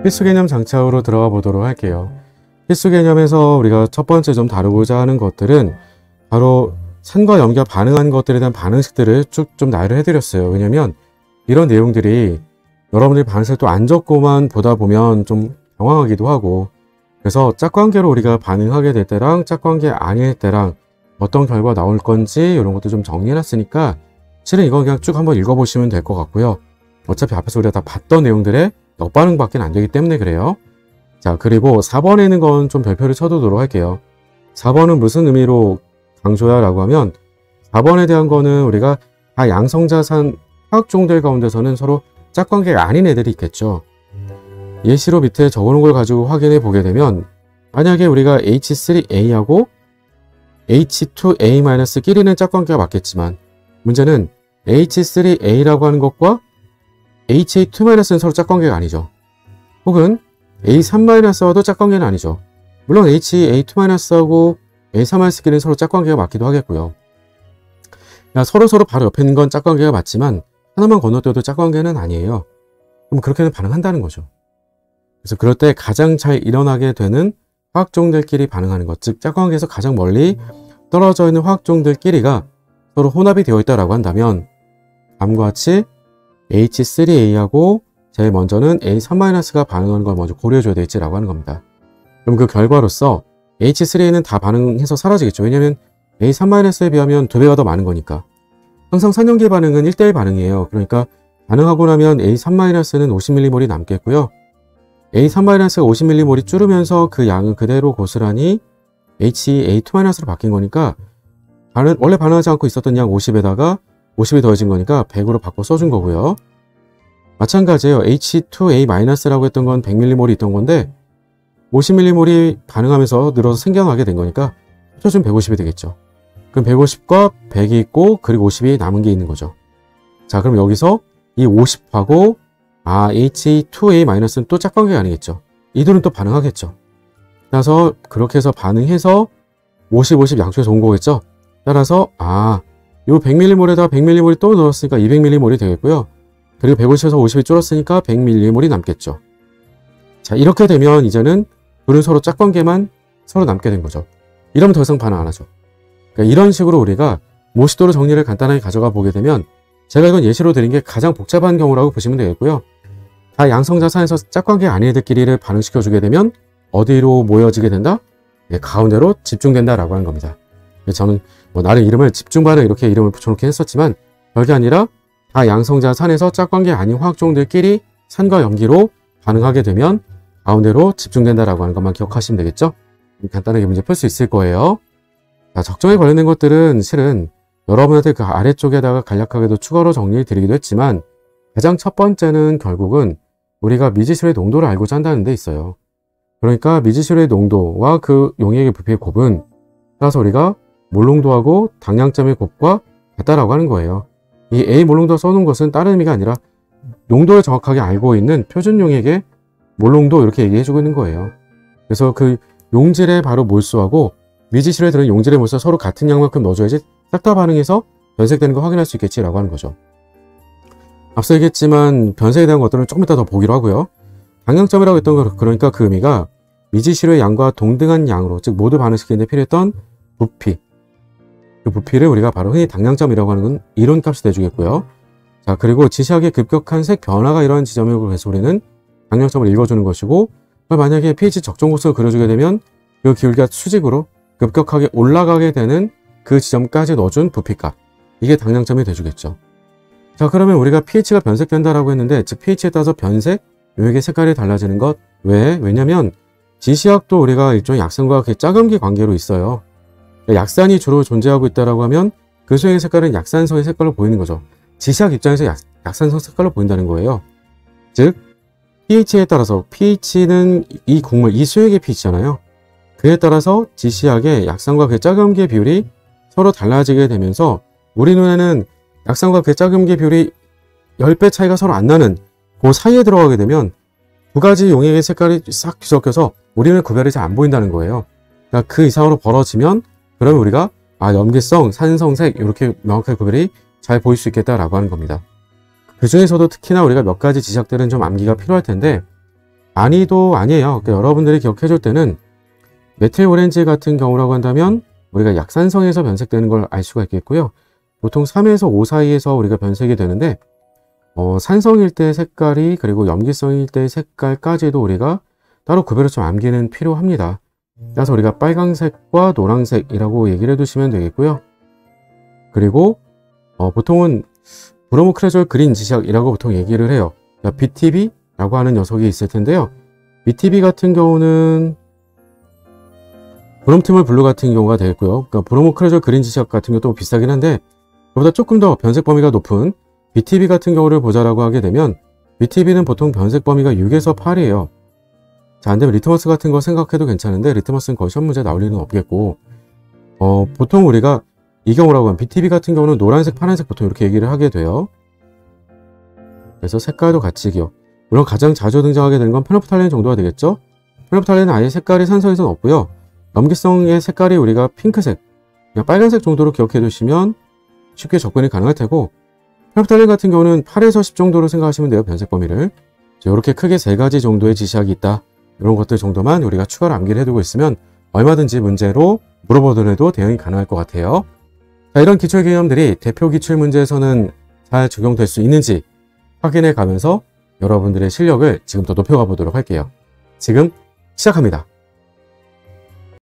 필수 개념 장착으로 들어가 보도록 할게요. 필수 개념에서 우리가 첫 번째 좀 다루고자 하는 것들은 바로 산과 염기가 반응한 것들에 대한 반응식들을 쭉 좀 나열을 해드렸어요. 왜냐면 이런 내용들이 여러분들이 반응식을 또 안 적고만 보다 보면 좀 당황하기도 하고, 그래서 짝관계로 우리가 반응하게 될 때랑 짝관계 아닐 때랑 어떤 결과가 나올 건지 이런 것도 좀 정리해놨으니까 실은 이건 그냥 쭉 한번 읽어보시면 될 것 같고요. 어차피 앞에서 우리가 다 봤던 내용들의 역반응밖에 안 되기 때문에 그래요. 자, 그리고 4번에 있는 건 좀 별표를 쳐두도록 할게요. 4번은 무슨 의미로 강조야 라고 하면 4번에 대한 거는 우리가 다 양성자산 화학종들 가운데서는 서로 짝관계가 아닌 애들이 있겠죠. 예시로 밑에 적어놓은 걸 가지고 확인해 보게 되면 만약에 우리가 H3A하고 H2A-끼리는 짝관계가 맞겠지만 문제는 H3A라고 하는 것과 HA2-는 서로 짝관계가 아니죠. 혹은 A3-와도 짝관계는 아니죠. 물론 HA2-하고 A3-끼리는 서로 짝관계가 맞기도 하겠고요. 서로 바로 옆에 있는 건 짝관계가 맞지만 하나만 건너뛰어도 짝관계는 아니에요. 그럼 그렇게는 반응한다는 거죠. 그래서 그럴 때 가장 잘 일어나게 되는 화학종들끼리 반응하는 것, 즉 짝관계에서 가장 멀리 떨어져 있는 화학종들끼리가 서로 혼합이 되어 있다고 한다면 다음과 같이 H3A하고 제일 먼저는 A3-가 반응하는 걸 먼저 고려해줘야 되겠지라고 하는 겁니다. 그럼 그 결과로서 H3A는 다 반응해서 사라지겠죠. 왜냐하면 A3-에 비하면 2배가 더 많은 거니까. 항상 산염기 반응은 1대1 반응이에요. 그러니까 반응하고 나면 A3-는 50mm몰이 남겠고요. A3-가 50mm몰이 줄으면서 그 양은 그대로 고스란히 HA2-로 바뀐 거니까 원래 반응하지 않고 있었던 양 50에다가 50이 더해진 거니까 100으로 바꿔 써준 거고요. 마찬가지예요. H2A-라고 했던 건 100mm몰이 있던 건데 50mm몰이 반응하면서 늘어서 생겨나게 된 거니까 합쳐주면 150이 되겠죠. 그럼 150과 100이 있고 그리고 50이 남은 게 있는 거죠. 자, 그럼 여기서 이 50하고 H2A-는 또 짝관계가 아니겠죠. 이들은 또 반응하겠죠. 따라서 그렇게 해서 반응해서 50, 50 양쪽에서 온 거겠죠. 따라서 요 100mm몰에다가 100mm몰이 또 넣었으니까 200mm몰이 되겠고요. 그리고 150에서 50이 줄었으니까 100mm몰이 남겠죠. 자, 이렇게 되면 이제는 둘은 서로 짝관계만 서로 남게 된 거죠. 이러면 더 이상 반응 안 하죠. 그러니까 이런 식으로 우리가 모식도로 정리를 간단하게 가져가 보게 되면 제가 이건 예시로 드린 게 가장 복잡한 경우라고 보시면 되겠고요. 다 양성자산에서 짝관계 아닌 애들끼리를 반응시켜주게 되면 어디로 모여지게 된다? 네, 가운데로 집중된다라고 하는 겁니다. 저는 나름 이름을 집중반응 이렇게 이름을 붙여놓긴 했었지만 별게 아니라 다 양성자산에서 짝관계 아닌 화학종들끼리 산과 염기로 반응하게 되면 가운데로 집중된다라고 하는 것만 기억하시면 되겠죠? 간단하게 문제 풀 수 있을 거예요. 자, 적정에 관련된 것들은 실은 여러분한테 그 아래쪽에다가 간략하게도 추가로 정리를 드리기도 했지만 가장 첫 번째는 결국은 우리가 미지수의 농도를 알고자 한다는 데 있어요. 그러니까 미지수의 농도와 그 용액의 부피의 곱은 따라서 우리가 몰농도하고 당량점의 곱과 같다라고 하는 거예요. 이 A 몰농도 써놓은 것은 다른 의미가 아니라 농도를 정확하게 알고 있는 표준 용액의 몰농도 이렇게 얘기해주고 있는 거예요. 그래서 그 용질의 바로 몰수하고 미지실에 들은 용질의 몰수가 서로 같은 양만큼 넣어줘야지 싹 다 반응해서 변색되는 거 확인할 수 있겠지라고 하는 거죠. 앞서 얘기했지만 변색에 대한 것들은 조금 이따 더 보기로 하고요. 당량점이라고 했던 거 그러니까 그 의미가 미지실의 양과 동등한 양으로 즉 모두 반응시키는 데 필요했던 부피, 그 부피를 우리가 바로 흔히 당량점이라고 하는 건 이론값이 돼주겠고요. 자, 그리고 지시하게 급격한 색 변화가 일어난 지점이라고 해서 우리는 당량점을 읽어주는 것이고, 만약에 pH 적정 고속을 그려주게 되면 그 기울기가 수직으로 급격하게 올라가게 되는 그 지점까지 넣어준 부피값, 이게 당량점이 돼주겠죠. 자, 그러면 우리가 pH가 변색된다라고 했는데, 즉 pH에 따라서 변색, 용액의 색깔이 달라지는 것. 왜? 왜냐면 지시약도 우리가 일종의 약산과 짝음기 관계로 있어요. 약산이 주로 존재하고 있다라고 하면 그 수액의 색깔은 약산성의 색깔로 보이는 거죠. 지시약 입장에서 약산성 색깔로 보인다는 거예요. 즉 pH에 따라서, pH는 이 곡물, 이 수액의 pH잖아요. 그에 따라서 지시약의 약산과 그 짝음기의 비율이 서로 달라지게 되면서 우리 눈에는 약산과 그 짝음기의 비율이 10배 차이가 서로 안 나는 그 사이에 들어가게 되면 두 가지 용액의 색깔이 싹 뒤섞여서 우리는 구별이 잘 안 보인다는 거예요. 그러니까 그 이상으로 벌어지면 그러면 우리가 염기성, 산성색 이렇게 명확하게 구별이 잘 보일 수 있겠다라고 하는 겁니다. 그 중에서도 특히나 우리가 몇 가지 지시약들은 좀 암기가 필요할 텐데, 많이도 아니에요. 그러니까 여러분들이 기억해 줄 때는 메틸 오렌지 같은 경우라고 한다면 우리가 약산성에서 변색되는 걸 알 수가 있겠고요. 보통 3에서 5 사이에서 우리가 변색이 되는데 산성일 때 색깔이 그리고 염기성일 때 색깔까지도 우리가 따로 구별을 좀 암기는 필요합니다. 따라서 우리가 빨강색과 노란색이라고 얘기를 해두시면 되겠고요. 그리고 보통은 브로모크레졸 그린 지샥이라고 보통 얘기를 해요. 그러니까 BTB라고 하는 녀석이 있을 텐데요. BTB 같은 경우는 브롬티몰 블루 같은 경우가 되겠고요. 그러니까 브로모크레졸 그린 지샥 같은 경우도 비싸긴 한데 그보다 조금 더 변색 범위가 높은 BTB 같은 경우를 보자라고 하게 되면 BTB는 보통 변색 범위가 6에서 8이에요. 자, 안되면 리트머스 같은 거 생각해도 괜찮은데 리트머스는 거의 시험 문제 나올 일은 없겠고 보통 우리가 이 경우라고 하면 BTB 같은 경우는 노란색, 파란색 보통 이렇게 얘기를 하게 돼요. 그래서 색깔도 같이요. 물론 가장 자주 등장하게 되는 건 페노프탈렌 정도가 되겠죠. 페노프탈렌은 아예 색깔이 산성에서는 없고요. 염기성의 색깔이 우리가 핑크색, 그냥 빨간색 정도로 기억해 두시면 쉽게 접근이 가능할 테고 페노프탈렌 같은 경우는 8에서 10 정도로 생각하시면 돼요. 변색 범위를. 이렇게 크게 3가지 정도의 지시학이 있다. 이런 것들 정도만 우리가 추가로 암기를 해두고 있으면 얼마든지 문제로 물어보더라도 대응이 가능할 것 같아요. 자, 이런 기출 개념들이 대표 기출 문제에서는 잘 적용될 수 있는지 확인해 가면서 여러분들의 실력을 지금부터 높여가 보도록 할게요. 지금 시작합니다.